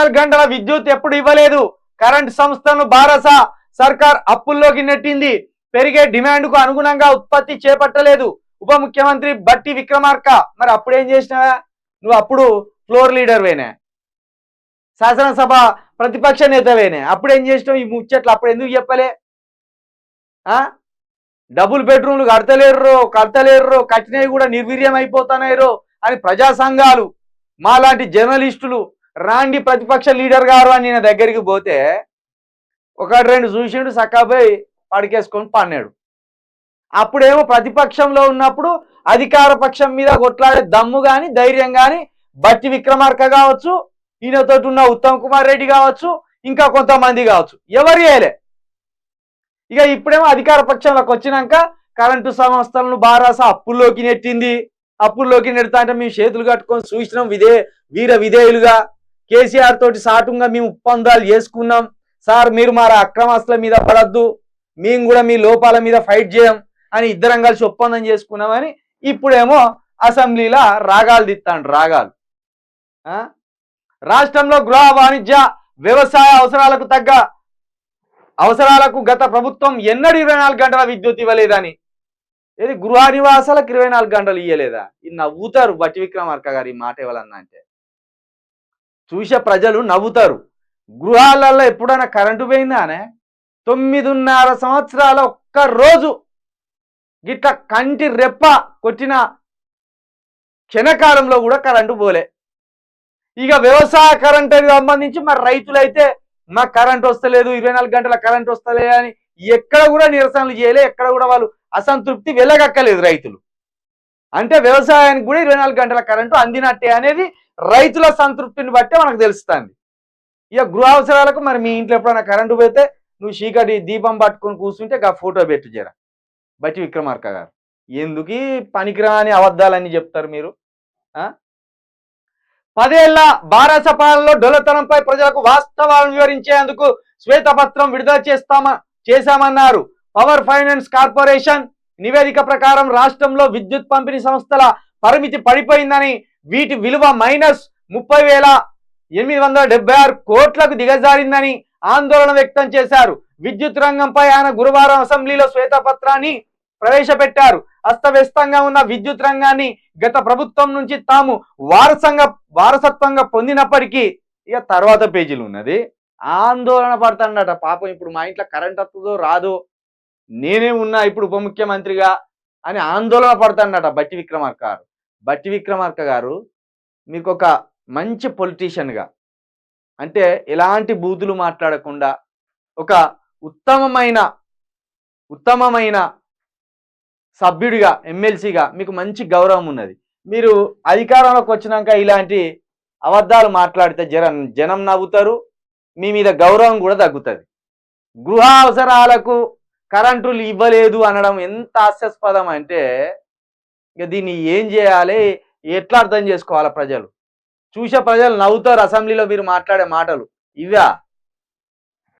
24 గంటల విద్యుత్ ఎప్పుడు ఇవ్వలేదు. కరెంటు సంస్థలను భారత సర్కార్ అప్పుల్లోకి నెట్టింది. పెరిగే డిమాండ్కు అనుగుణంగా ఉత్పత్తి చేపట్టలేదు. ఉప ముఖ్యమంత్రి బట్టి విక్రమార్క మరి అప్పుడేం చేసినావా? నువ్వు అప్పుడు ఫ్లోర్ లీడర్వేనే, శాసనసభ ప్రతిపక్ష నేతవేనే, అప్పుడేం చేసినావు? ఈ ముచ్చట్లు అప్పుడు ఎందుకు చెప్పలే? డబుల్ బెడ్రూమ్లు కడతలేరు, కట్టినవి కూడా నిర్వీర్యం అయిపోతున్నాయి అని ప్రజా సంఘాలు, మాలాంటి జర్నలిస్టులు రాండి ప్రతిపక్ష లీడర్ గారు అని నేను దగ్గరికి పోతే ఒకటి రెండు చూసిండు, సక్కాపోయి పడికేసుకొని పన్నాడు. అప్పుడేమో ప్రతిపక్షంలో ఉన్నప్పుడు అధికార పక్షం మీద కొట్లాడే దమ్ము కానీ ధైర్యం కానీ బట్టి విక్రమార్క కావచ్చు, ఈయనతో ఉన్న ఉత్తమ్ కుమార్ రెడ్డి కావచ్చు, ఇంకా కొంతమంది కావచ్చు, ఎవరు చేయలే. ఇక ఇప్పుడేమో అధికార పక్షంలోకి వచ్చినాక కరెంటు సంస్థలను బారాస అప్పుల్లోకి నెట్టింది. అప్పుల్లోకి నెడతా అంటే మేము చేతులు కట్టుకొని చూసినాం, వీర విధేయులుగా కేసీఆర్ తోటి సాటుగా మేము ఒప్పందాలు చేసుకున్నాం. సార్ మీరు మా అక్రమాస్తుల మీద పడద్దు, మేము కూడా మీ లోపాల మీద ఫైట్ చేయం అని ఇద్దరం కలిసి ఒప్పందం చేసుకున్నామని ఇప్పుడేమో అసెంబ్లీలో రాగాలు దిత్తాండ్రు. రాగాలు రాష్ట్రంలో గృహ వాణిజ్య వ్యవసాయ అవసరాలకు గత ప్రభుత్వం ఎన్నడూ 24 గంటల విద్యుత్ ఇవ్వలేదని. ఏది గృహ నివాసాలకు 24 గంటలు ఇవ్వలేదా? ఇది నవ్వుతారు బట్టి విక్రమార్క గారు ఈ మాట ఇవ్వాలన్నా అంటే. చూసే ప్రజలు నవ్వుతారు. గృహాలలో ఎప్పుడైనా కరెంటు పోయిందానే? 9.5 సంవత్సరాల ఒక్క రోజు గిట్ట కంటి రెప్ప కొట్టిన క్షణకాలంలో కూడా కరెంటు పోలే. ఇక వ్యవసాయ కరెంటుకి సంబంధించి మరి రైతులైతే మాకు కరెంట్ వస్తలేదు, 24 గంటల కరెంట్ వస్తలేదు అని ఎక్కడ కూడా నిరసనలు చేయలే, ఎక్కడ కూడా వాళ్ళు అసంతృప్తి వెళ్ళగక్కలేదు రైతులు. అంటే వ్యవసాయానికి కూడా 24 గంటల కరెంటు అందినట్టే అనేది రైతుల సంతృప్తిని బట్టే మనకు తెలుస్తుంది. ఇక గృహ అవసరాలకు మరి మీ ఇంట్లో ఎప్పుడైనా కరెంటు పోతే నువ్వు చీకటి దీపం పట్టుకొని కూర్చుంటే ఆ ఫోటో పెట్టు జరా బట్టి విక్రమార్క గారు. ఎందుకు పనికిరాని అబద్ధాలని చెప్తారు మీరు? 10 ఏళ్ల భారత పాలనలో డొల్లతనంపై ప్రజలకు వాస్తవాలను వివరించేందుకు శ్వేతపత్రం విడుదల చేశామన్నారు. పవర్ ఫైనాన్స్ కార్పొరేషన్ నివేదిక ప్రకారం రాష్ట్రంలో విద్యుత్ పంపిణీ సంస్థల పరిమితి పడిపోయిందని, వీటి విలువ -30,876 కోట్లకు దిగజారిందని ఆందోళన వ్యక్తం చేశారు. విద్యుత్ రంగంపై ఆయన గురువారం అసెంబ్లీలో శ్వేతపత్రాన్ని ప్రవేశపెట్టారు. అస్తవ్యస్తంగా ఉన్న విద్యుత్ రంగాన్ని గత ప్రభుత్వం నుంచి తాము వారసత్వంగా పొందినప్పటికీ ఇక తర్వాత పేజీలు ఉన్నది. ఆందోళన పడతాడట పాపం. ఇప్పుడు మా ఇంట్లో కరెంట్ వస్తుందో రాదో, నేనే ఉన్నా ఇప్పుడు ఉప ముఖ్యమంత్రిగా అని ఆందోళన పడతాడట బట్టి విక్రమార్క గారు. బట్టి విక్రమార్క గారు మీకు ఒక మంచి పొలిటీషియన్గా, అంటే ఎలాంటి బూతులు మాట్లాడకుండా ఒక ఉత్తమమైన సభ్యుడిగా, ఎమ్మెల్సీగా మీకు మంచి గౌరవం ఉన్నది. మీరు అధికారంలోకి వచ్చినాక ఇలాంటి అబద్ధాలు మాట్లాడితే జనం నవ్వుతారు, మీ మీద గౌరవం కూడా తగ్గుతుంది. గృహ అవసరాలకు కరెంటులు ఇవ్వలేదు అనడం ఎంత హాస్యాస్పదం అంటే ఇక దీన్ని ఏం చేయాలి, ఎట్లా అర్థం చేసుకోవాలి ప్రజలు? చూసే ప్రజలు నవ్వుతారు. అసెంబ్లీలో మీరు మాట్లాడే మాటలు ఇవా?